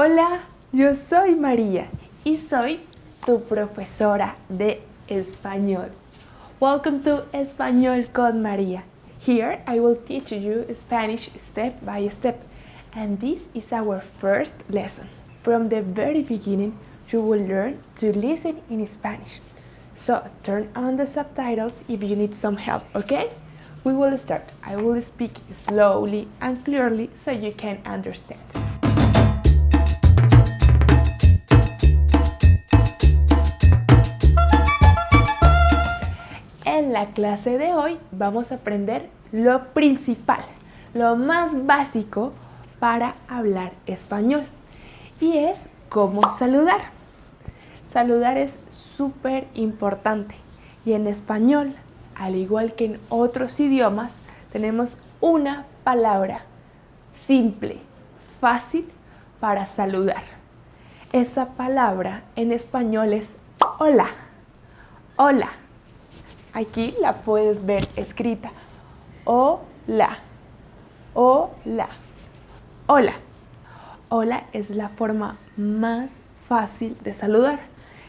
Hola, yo soy María y soy tu profesora de español. Welcome to Español con María. Here I will teach you Spanish step by step, and this is our first lesson. From the very beginning, you will learn to listen in Spanish. So turn on the subtitles if you need some help, okay? We will start. I will speak slowly and clearly so you can understand. En la clase de hoy vamos a aprender lo principal, lo más básico para hablar español, y es cómo saludar. Saludar es súper importante y en español, al igual que en otros idiomas, tenemos una palabra simple, fácil para saludar. Esa palabra en español es hola. Hola. Aquí la puedes ver escrita. Hola. Hola. Hola. Hola es la forma más fácil de saludar.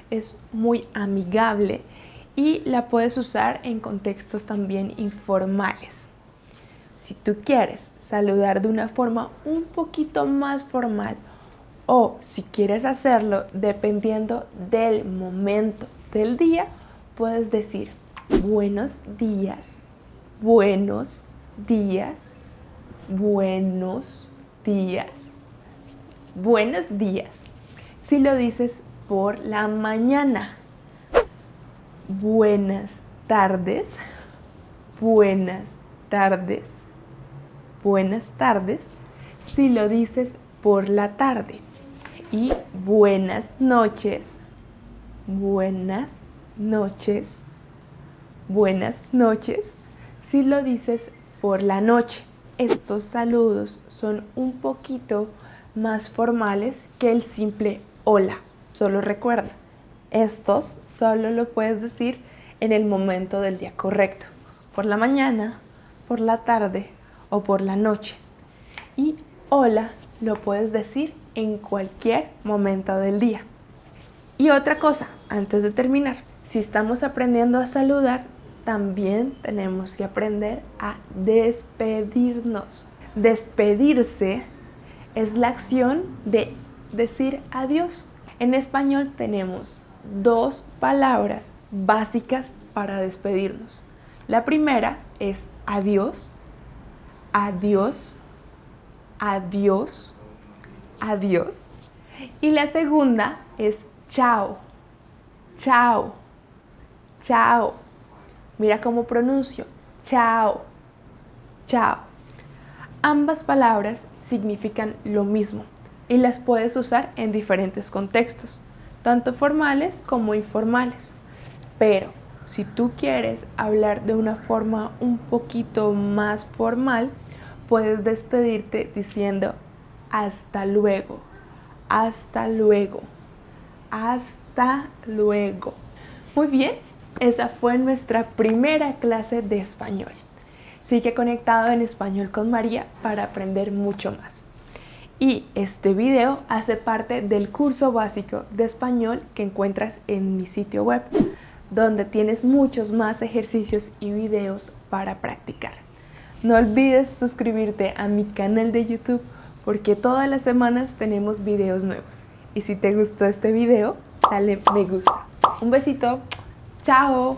Es muy amigable y la puedes usar en contextos también informales. Si tú quieres saludar de una forma un poquito más formal o si quieres hacerlo dependiendo del momento del día, puedes decir buenos días, buenos días, buenos días, buenos días. Si lo dices por la mañana, buenas tardes, buenas tardes, buenas tardes. Si lo dices por la tarde, y buenas noches, buenas noches, buenas noches, si lo dices por la noche. Estos saludos son un poquito más formales que el simple hola. Solo recuerda, estos solo lo puedes decir en el momento del día correcto, por la mañana, por la tarde o por la noche. Y hola lo puedes decir en cualquier momento del día. Y otra cosa, antes de terminar, si estamos aprendiendo a saludar, también tenemos que aprender a despedirnos. Despedirse es la acción de decir adiós. En español tenemos dos palabras básicas para despedirnos. La primera es adiós, adiós, adiós, adiós. Y la segunda es chao, chao, chao. Mira cómo pronuncio, chao, chao. Ambas palabras significan lo mismo y las puedes usar en diferentes contextos, tanto formales como informales. Pero si tú quieres hablar de una forma un poquito más formal, puedes despedirte diciendo hasta luego, hasta luego, hasta luego. Muy bien, esa fue nuestra primera clase de español. Sigue conectado en Español con María para aprender mucho más. Y este video hace parte del curso básico de español que encuentras en mi sitio web, donde tienes muchos más ejercicios y videos para practicar. No olvides suscribirte a mi canal de YouTube porque todas las semanas tenemos videos nuevos. Y si te gustó este video, dale me gusta. Un besito. ¡Chao!